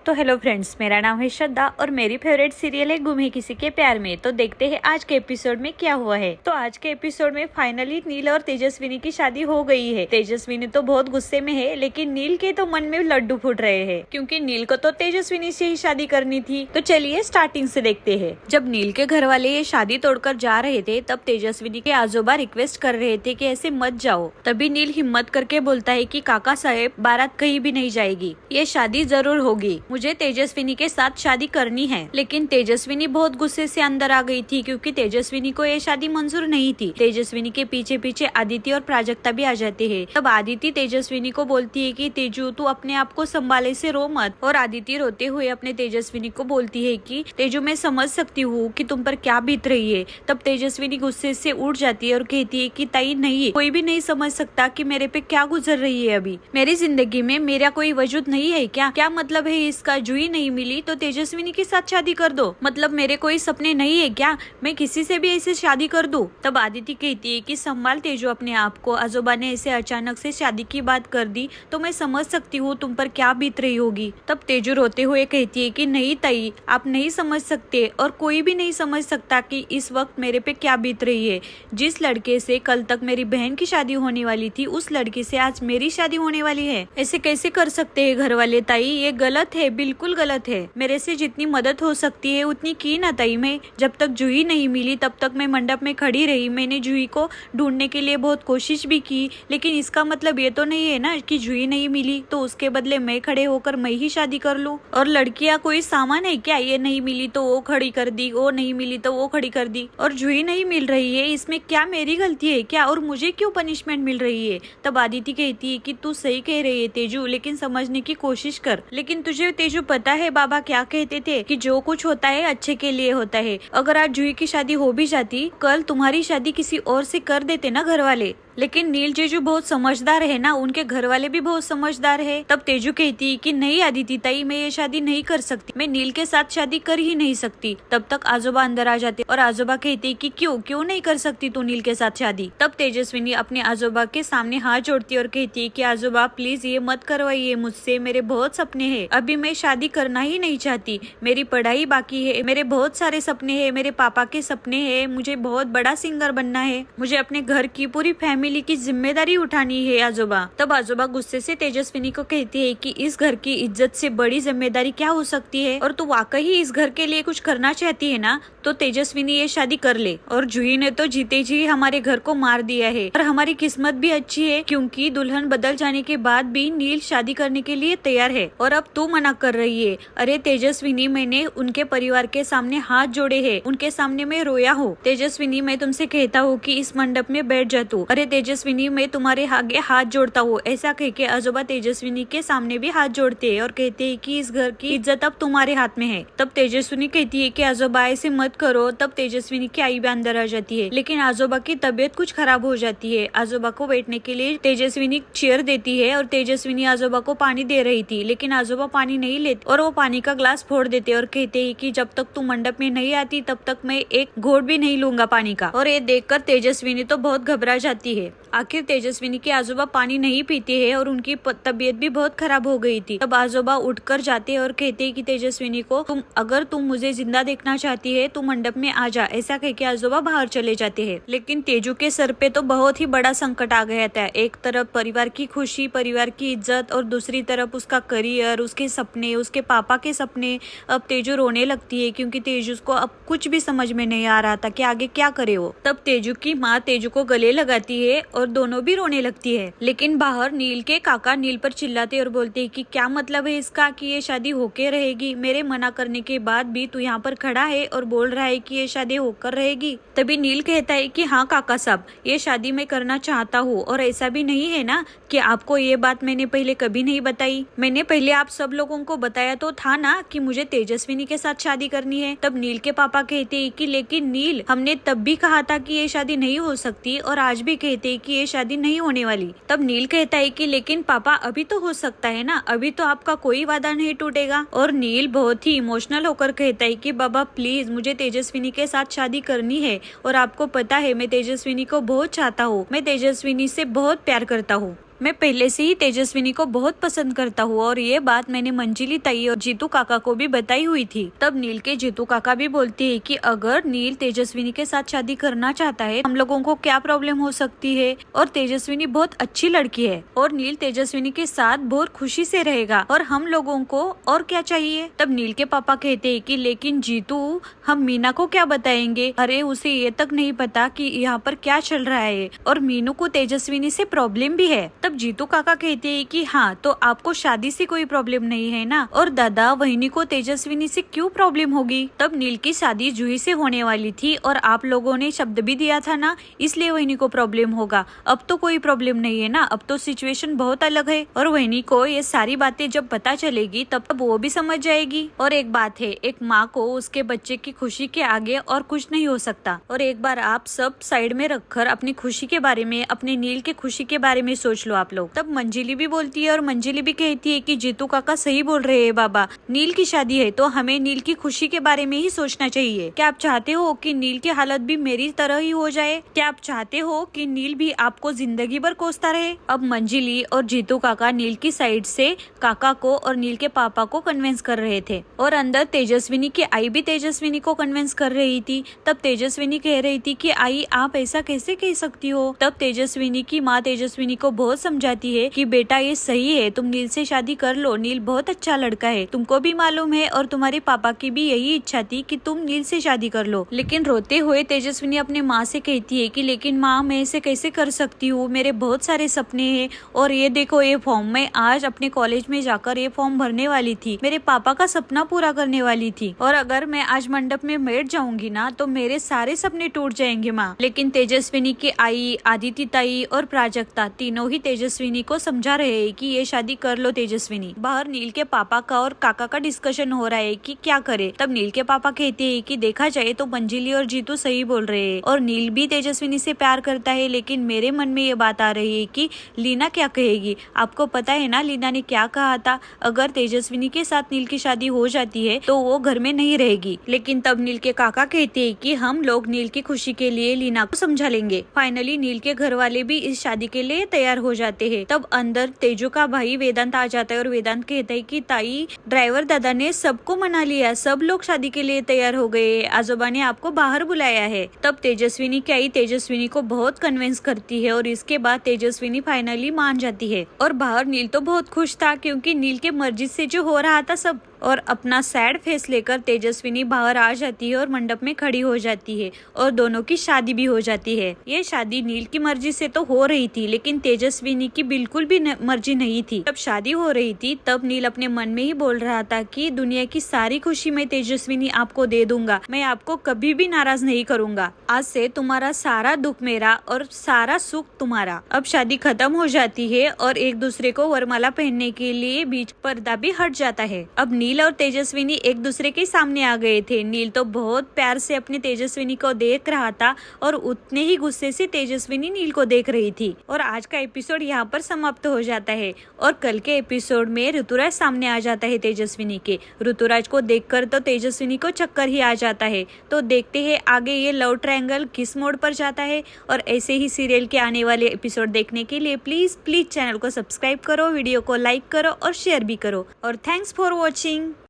तो hello friends, मेरा नाम है श्रद्धा और मेरी फेवरेट सीरियल है गुम है किसी के प्यार में। तो देखते हैं आज के एपिसोड में क्या हुआ है। तो आज के एपिसोड में फाइनली नील और तेजस्विनी की शादी हो गई है। तेजस्विनी तो बहुत गुस्से में है, लेकिन नील के तो मन में लड्डू फूट रहे हैं, क्योंकि नील को तो तेजस्विनी से ही शादी करनी थी। तो चलिए स्टार्टिंग से देखते हैं। जब नील के घर वाले ये शादी तोड़कर जा रहे थे, तब तेजस्विनी के आजोबा रिक्वेस्ट कर रहे थे कि ऐसे मत जाओ। तभी नील हिम्मत करके बोलता है कि काका साहेब, बारात कहीं भी नहीं जाएगी, ये शादी जरूर होगी, मुझे तेजस्विनी के साथ शादी करनी है। लेकिन तेजस्विनी बहुत गुस्से से अंदर आ गई थी, क्योंकि तेजस्विनी को ये शादी मंजूर नहीं थी। तेजस्विनी के पीछे पीछे आदित्य और प्राजक्ता भी आ जाते हैं। तब आदित्य तेजस्विनी को बोलती है कि तेजू, तू अपने आप को संभाले से रो मत। और आदित्य रोते हुए अपने तेजस्विनी को बोलती है कि तेजू, मैं समझ सकती हूँ कि तुम पर क्या बीत रही है। तब तेजस्विनी गुस्से से उठ जाती है और कहती है कि ताई नहीं, कोई भी नहीं समझ सकता कि मेरे पे क्या गुजर रही है। अभी मेरी जिंदगी में मेरा कोई वजूद नहीं है क्या मतलब है इसका? जूही नहीं मिली तो तेजस्विनी के साथ शादी कर दो, मतलब मेरे कोई सपने नहीं है क्या? मैं किसी से भी ऐसे शादी कर दूं? तब आदित्य कहती है कि संभाल तेजू अपने आप को, आजोबा ने ऐसे अचानक से शादी की बात कर दी तो मैं समझ सकती हूँ तुम पर क्या बीत रही होगी। तब तेजू रोते हुए कहती है कि नहीं ताई, आप नहीं समझ सकते और कोई भी नहीं समझ सकता कि इस वक्त मेरे पे क्या बीत रही है। जिस लड़के से कल तक मेरी बहन की शादी होने वाली थी, उस लड़के से आज मेरी शादी होने वाली है। ऐसे कैसे कर सकते हैं घर वाले ताई? ये गलत है, बिल्कुल गलत है। मेरे से जितनी मदद हो सकती है उतनी की ना ताई। मैं जब तक जूही नहीं मिली तब तक मैं मंडप में खड़ी रही। मैंने जूही को ढूंढने के लिए बहुत कोशिश भी की, लेकिन इसका मतलब ये तो नहीं है ना कि जूही नहीं मिली तो उसके बदले मैं खड़े होकर मैं ही शादी कर लूं। और लड़कियां कोई सामान है क्या? ये नहीं मिली तो वो खड़ी कर दी, वो नहीं मिली तो वो खड़ी कर दी, और जूही नहीं मिल रही है, इसमें क्या मेरी गलती है क्या? और मुझे क्यों पनिशमेंट मिल रही है? तब आदित्य कहती है कि तू सही कह रही है तेजू, लेकिन समझने की कोशिश कर। लेकिन तुझे तेजू पता है बाबा क्या कहते थे कि जो कुछ होता है अच्छे के लिए होता है। अगर आज जूही की शादी हो भी जाती, कल तुम्हारी शादी किसी और से कर देते ना घर वाले। लेकिन नील जीजू बहुत समझदार है ना, उनके घर वाले भी बहुत समझदार है। तब तेजू कहती है कि नहीं आदिति ताई, मैं ये शादी नहीं कर सकती, मैं नील के साथ शादी कर ही नहीं सकती। तब तक आजोबा अंदर आ जाते और आजोबा कहते कि क्यों नहीं कर सकती तू नील के साथ शादी? तब तेजस्विनी अपने आजोबा के सामने हाथ जोड़ती और कहती है कि आजोबा प्लीज ये मत करवाइए मुझसे, मेरे बहुत सपने हैं, अभी मैं शादी करना ही नहीं चाहती, मेरी पढ़ाई बाकी है, मेरे बहुत सारे सपने हैं, मेरे पापा के सपने हैं, मुझे बहुत बड़ा सिंगर बनना है, मुझे अपने घर की पूरी फैमिली की जिम्मेदारी उठानी है आजोबा। तब आजोबा गुस्से से तेजस्विनी को कहती है कि इस घर की इज्जत से बड़ी जिम्मेदारी क्या हो सकती है, और तू वाकई इस घर के लिए कुछ करना चाहती है ना, तो तेजस्विनी ये शादी कर ले। और जूही ने तो जीते जी हमारे घर को मार दिया है, और हमारी किस्मत भी अच्छी है क्योंकि दुल्हन बदल जाने के बाद भी नील शादी करने के लिए तैयार है, और अब तू मना कर रही है। अरे तेजस्विनी, मैंने उनके परिवार के सामने हाथ जोड़े हैं, उनके सामने मैं रोया हूँ। तेजस्विनी, मैं तुमसे कहता हूँ कि इस मंडप में बैठ जा तू। अरे तेजस्विनी, मैं तुम्हारे आगे हाथ जोड़ता हूँ। ऐसा कह के आजोबा तेजस्विनी के सामने भी हाथ जोड़ते हैं और कहते हैं कि इस घर की इज्जत अब तुम्हारे हाथ में है। तब तेजस्विनी कहती है कि आजोबा ऐसे मत करो। तब तेजस्विनी की आई भी अंदर आ जाती है, लेकिन आजोबा की तबीयत कुछ खराब हो जाती है। आजोबा को बैठने के लिए तेजस्विनी चेयर देती है, और तेजस्विनी आजोबा को पानी दे रही थी, लेकिन आजोबा पानी नहीं लेते और वो पानी का ग्लास फोड़ देते और कहते हैं कि जब तक तू मंडप में नहीं आती तब तक मैं एक घोट भी नहीं लूंगा पानी का। और ये देखकर तेजस्विनी तो बहुत घबरा जाती है। आखिर तेजस्विनी के आजोबा पानी नहीं पीते हैं और उनकी तबीयत भी बहुत खराब हो गई थी। तब आजोबा उठकर जाते और कहते हैं कि तेजस्विनी को, अगर तुम मुझे जिंदा देखना चाहती है तो मंडप में आ जा। ऐसा कह के आजोबा बाहर चले जाते हैं। लेकिन तेजू के सर पे तो बहुत ही बड़ा संकट आ गया था। एक तरफ परिवार की खुशी, परिवार की इज्जत, और दूसरी तरफ उसका करियर, उसके सपने, उसके पापा के सपने। अब तेजू रोने लगती है, क्योंकि तेजू को अब कुछ भी समझ में नहीं आ रहा था कि आगे क्या करे वो। तब तेजू की माँ तेजू को गले लगाती है और दोनों भी रोने लगती है। लेकिन बाहर नील के काका नील पर चिल्लाते और बोलते हैं कि क्या मतलब है इसका कि ये शादी होके रहेगी? मेरे मना करने के बाद भी तू यहाँ पर खड़ा है और बोल रहा है कि ये शादी होकर रहेगी। तभी नील कहता है कि हाँ काका साहब, ये शादी मैं करना चाहता हूँ, और ऐसा भी नहीं है ना कि आपको ये बात मैंने पहले कभी नहीं बताई। मैंने पहले आप सब लोगों को बताया तो था ना कि मुझे तेजस्विनी के साथ शादी करनी है। तब नील के पापा कहते हैं कि लेकिन नील, हमने तब भी कहा था कि ये शादी नहीं हो सकती, और आज भी कहते हैं कि ये शादी नहीं होने वाली। तब नील कहता है कि लेकिन पापा अभी तो हो सकता है ना, अभी तो आपका कोई वादा नहीं टूटेगा। और नील बहुत ही इमोशनल होकर कहता है कि बाबा प्लीज, मुझे तेजस्विनी के साथ शादी करनी है, और आपको पता है मैं तेजस्विनी को बहुत चाहता हूँ, मैं तेजस्विनी से बहुत प्यार करता हूँ। मैं पहले से ही तेजस्विनी को बहुत पसंद करता हूँ और ये बात मैंने मंजिली ताई और जीतू काका को भी बताई हुई थी। तब नील के जीतू काका भी बोलते हैं कि अगर नील तेजस्विनी के साथ शादी करना चाहता है हम लोगों को क्या प्रॉब्लम हो सकती है, और तेजस्विनी बहुत अच्छी लड़की है और नील तेजस्विनी के साथ बहुत खुशी से रहेगा और हम लोगों को और क्या चाहिए। तब नील के पापा कहते हैं कि लेकिन जीतू हम मीना को क्या बताएंगे, अरे उसे ये तक नहीं पता कि यहाँ पर क्या चल रहा है और मीनू को तेजस्विनी से प्रॉब्लम भी है। तब जीतू काका कहते हैं कि हाँ तो आपको शादी से कोई प्रॉब्लम नहीं है ना, और दादा वहिनी को तेजस्विनी से क्यों प्रॉब्लम होगी। तब नील की शादी जूही से होने वाली थी और आप लोगों ने शब्द भी दिया था ना, इसलिए वहिनी को प्रॉब्लम होगा। अब तो कोई प्रॉब्लम नहीं है ना, अब तो सिचुएशन बहुत अलग है और वहिनी को ये सारी बातें जब पता चलेगी तब वो भी समझ जाएगी। और एक बात है, एक माँ को उसके बच्चे की खुशी के आगे और कुछ नहीं हो सकता। और एक बार आप सब साइड में रखकर अपनी खुशी के बारे में, अपने नील के खुशी के बारे में सोच लो आप लोग। तब मंजिली भी बोलती है और मंजिली भी कहती है कि जीतू काका सही बोल रहे हैं बाबा, नील की शादी है तो हमें नील की खुशी के बारे में ही सोचना चाहिए। क्या आप चाहते हो कि नील की हालत भी मेरी तरह ही हो जाए? क्या आप चाहते हो कि नील भी आपको जिंदगी भर कोसता रहे? अब मंजिली और जीतू काका नील की साइड से काका को और नील के पापा को कन्विंस कर रहे थे और अंदर तेजस्विनी की आई भी तेजस्विनी को कन्विंस कर रही थी। तब तेजस्विनी कह रही थी कि आई आप ऐसा कैसे कह सकती हो। तब तेजस्विनी की माँ तेजस्विनी को बहुत समझाती है कि बेटा ये सही है, तुम नील से शादी कर लो, नील बहुत अच्छा लड़का है, तुमको भी मालूम है और तुम्हारे पापा की भी यही इच्छा थी कि तुम नील से शादी कर लो। लेकिन रोते हुए तेजस्विनी अपने माँ से कहती है कि लेकिन माँ मैं ऐसे कैसे कर सकती हूँ, मेरे बहुत सारे सपने हैं और ये देखो ये फॉर्म, मैं आज अपने कॉलेज में जाकर ये फॉर्म भरने वाली थी, मेरे पापा का सपना पूरा करने वाली थी और अगर मैं आज मंडप में बैठ जाऊंगी ना तो मेरे सारे सपने टूट जाएंगे माँ। लेकिन तेजस्विनी की आई, आदिति ताई और प्राजक्ता तीनों ही तेजस्विनी को समझा रहे हैं कि ये शादी कर लो तेजस्विनी। बाहर नील के पापा का और काका का डिस्कशन हो रहा है कि क्या करे। तब नील के पापा कहते हैं कि देखा जाए तो मंजिली और जीतू सही बोल रहे हैं और नील भी तेजस्विनी से प्यार करता है, लेकिन मेरे मन में ये बात आ रही है कि लीना क्या कहेगी। आपको पता है ना लीना ने क्या कहा था, अगर तेजस्विनी के साथ नील की शादी हो जाती है तो वो घर में नहीं रहेगी। लेकिन तब नील के काका कहते हैं कि हम लोग नील की खुशी के लिए लीना को समझा लेंगे। फाइनली नील के घर वाले भी इस शादी के लिए तैयार हो जाते हैं। तब अंदर तेजू का भाई वेदांत आ जाता है और वेदांत कहता है कि ताई ड्राइवर दादा ने सबको मना लिया, सब लोग शादी के लिए तैयार हो गए, आजोबा ने आपको बाहर बुलाया है। तब तेजस्विनी की आई तेजस्विनी को बहुत कन्विंस करती है और इसके बाद तेजस्विनी फाइनली मान जाती है और बाहर नील तो बहुत खुश था क्योंकि नील के मर्जी से जो हो रहा था सब, और अपना सैड फेस लेकर तेजस्विनी बाहर आ जाती है और मंडप में खड़ी हो जाती है और दोनों की शादी भी हो जाती है। ये शादी नील की मर्जी से तो हो रही थी लेकिन तेजस्विनी की बिल्कुल भी मर्जी नहीं थी। जब शादी हो रही थी तब नील अपने मन में ही बोल रहा था कि दुनिया की सारी खुशी मैं तेजस्विनी आपको दे दूंगा, मैं आपको कभी भी नाराज नहीं करूंगा, आज से तुम्हारा सारा दुख मेरा और सारा सुख तुम्हारा। अब शादी खत्म हो जाती है और एक दूसरे को वरमाला पहनने के लिए बीच पर्दा भी हट जाता है। अब नील और तेजस्विनी एक दूसरे के सामने आ गए थे। नील तो बहुत प्यार से अपने तेजस्विनी को देख रहा था और उतने ही गुस्से से तेजस्विनी नील को देख रही थी। और आज का एपिसोड यहाँ पर समाप्त हो जाता है और कल के एपिसोड में ऋतुराज सामने आ जाता है तेजस्विनी के। ऋतुराज को देखकर तो तेजस्विनी को चक्कर ही आ जाता है। तो देखते हैं आगे ये लव ट्रायंगल किस मोड़ पर जाता है। और ऐसे ही सीरियल के आने वाले एपिसोड देखने के लिए प्लीज चैनल को सब्सक्राइब करो, वीडियो को लाइक करो और शेयर भी करो। और थैंक्स फॉर वॉचिंग।